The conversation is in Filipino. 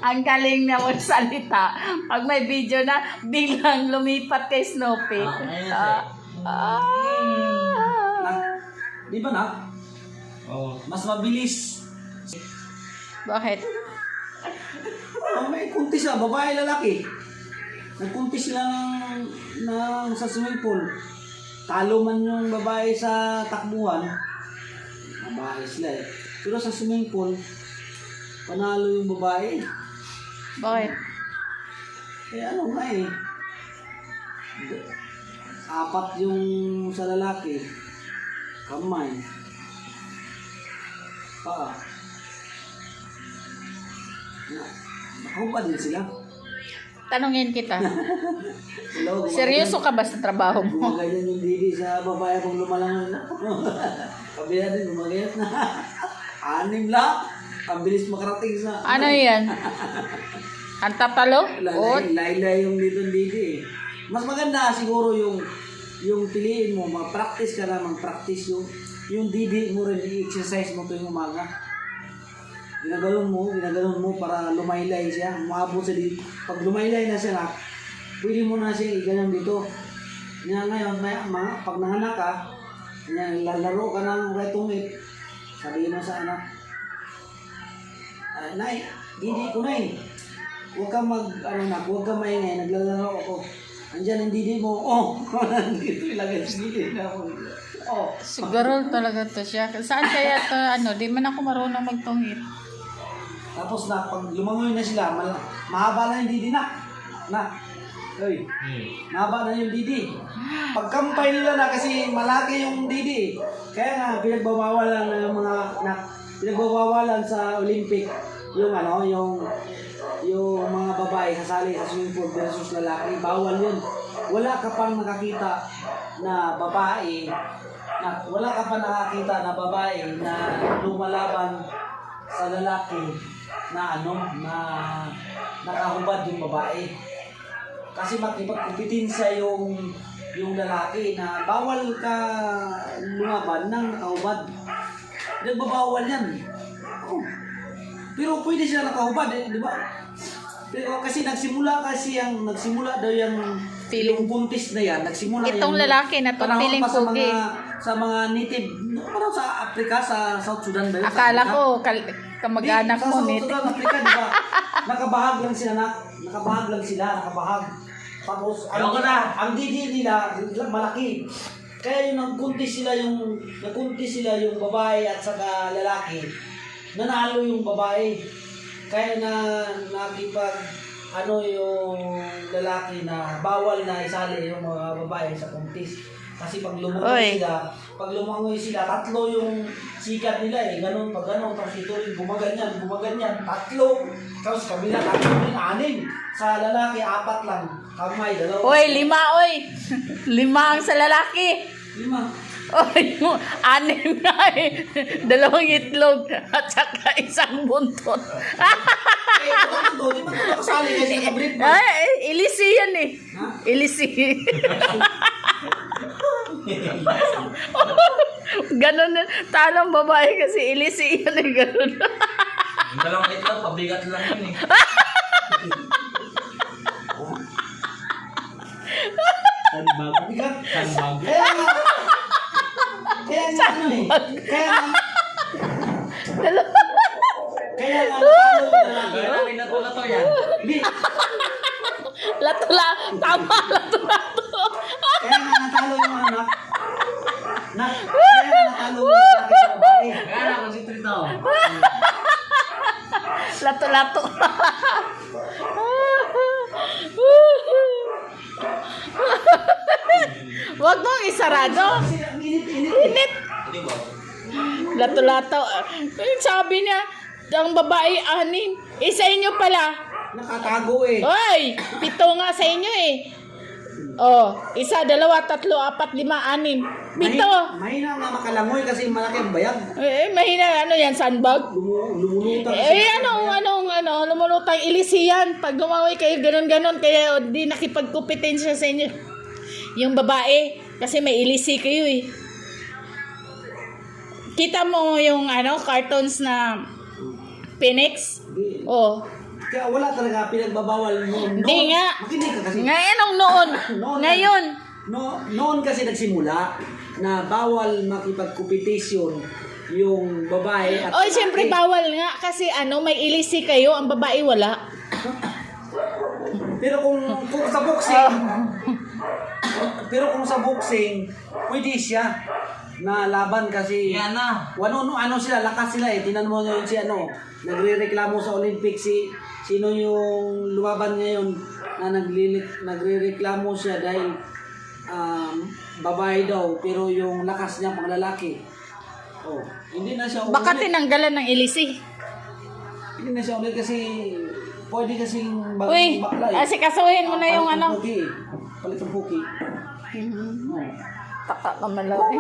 Ang galing na magsalita. Pag may video na, biglang lumipat kay Snoopy. Di ba na? Oh. Mas mabilis. Bakit? May kuntis na, babae, lalaki. Nagkuntis sila sa swimming pool. Talo man yung babae sa takbuhan. Babae sila eh. Pero sa swimming pool, panalo yung babae. Bakit? Eh ano nga eh. 4 yung sa lalaki. Kamay. Paa. Nakahubad din sila. Tanungin kita. Hello, Seryoso ka ba sa trabaho mo? gumaganyan yung didi sa babae kung lumalangan na. Kabila din, gumagayat na. 6 lang. Ang bilis makarating sa... Ano yan? Ang tatalo? Laylay yung didi eh. Mas maganda siguro yung piliin mo, mag-practice ka na, mag-practice yung didi mo rin, i-exercise mo tuwing umaga. Ginaganon mo para lumaylay siya, umabot sa dito. Pag lumaylay na siya na, pwede mo na siya i-ganyan dito. Ngayon, pag nanganak ka, lalaro ka ng retumit, sabihin mo sa anak, Nay, didi ko na eh. Huwag ka huwag ka maingay, naglalaro ako. Andiyan ang didi mo, dito ilagay sa didi na ako. Siguro talaga to siya. Saan kaya to, di man ako marunong magtungit. Tapos pag lumangoy na sila, mahaba na yung didi na. Oy, mahaba na yung didi. Pagkampay nila na kasi malaki yung didi. Kaya nga, pinagbabawalan ng pinagbabawalan sa Olympic yung mga babae sasali sa swimming pool versus lalaki. Bawal yun. Wala ka pang nakakita na babae na lumalaban sa lalaki na nakahubad yung babae. Kasi makipagkumpetensya yung lalaki na bawal ka lumaban ng nakahubad. Nagbabawal yan. Pero pwede sila nakahubad di ba? Pero kasi nagsimula daw yung Feeling buntis na yan. Nagsimula itong lalaki na to, feeling pugi. Sa mga native, parang sa Africa, sa South Sudan ba yun? Akala ko, kamag-anak mo, Sa South Sudan, Africa, di ba? Nakabahag lang sila. Tapos, ang didi nila, malaki. Kaya yung nagkuntis sila yung babae at saka lalaki, nanalo yung babae. Kaya yung lalaki na bawal na isali yung mga babae sa kuntis. Kasi pag lumangoy sila, 3 yung sikat nila eh. Pag ganun, tapos ito rin, gumaganyan, 3. Tapos kabila, 3 rin, 6. Sa lalaki, 4 lang. Kamay, 2. 5, 5 ang sa lalaki. 5. 6 na eh. 2 itlog at saka 1 buntot. Di ba ito kasali kasi nakabreed mo? Ilisi yan eh. Ha? Ilisi. Ganon na. Tanong babae kasi ilisi yan eh. Ganon. Yung 2 itlog, pabigat lang yun eh. Sandbag. Kaya Gano'n natulato yan. Tama, lato-lato. Kaya nga natalo yung anak. Kaya nga natalo yung lalaki sa babae. Kaya na, kung si Trito. Lato-lato. Wag mong isarado. Kasi ang init-init. Init. Hindi ba? Lato-lato. Sabi niya, ang babae 6. Sa inyo pala. Nakatago eh. Oy, 7 nga sa inyo eh. 1, 2, 3, 4, 5, 6. 7. Mahina nga makalangoy kasi malaki ang bayag. Mahina, yan, sandbag? Lumulutang kasi. Lumulutang ilisi yan. Pag lumangoy kayo, ganon-ganon, kaya di nakipagkumpetensya sa inyo. Yung babae, kasi may ilisi kayo eh. Kita mo yung cartoons na Phoenix? Kaya wala talaga pinagbabawal noon. Hindi nga. Makinig ka kasi. Ngayon ang noon. Noon. Ngayon. Noon kasi nagsimula na bawal makipagkompetisyon yung babae at Oy, siyempre bawal nga kasi may ilisi kayo, ang babae wala. Pero kung sa boxing, pero kung sa boxing, pwede siya na laban kasi Yan na. ano sila, lakas sila eh. Tinan mo yun si nagrereklamo sa Olympics sino yung lumaban ngayon na nagrereklamo siya dahil babae daw pero yung lakas niya pang lalaki. Oh, hindi na siya Baka ulit. tinanggalan ng ilisi. Hindi na siya ulit kasi pwede kasing Uy, bakla eh. asikasuhin mo na yung Palit ng puki eh. Palit ng puki. Taka ka malaki.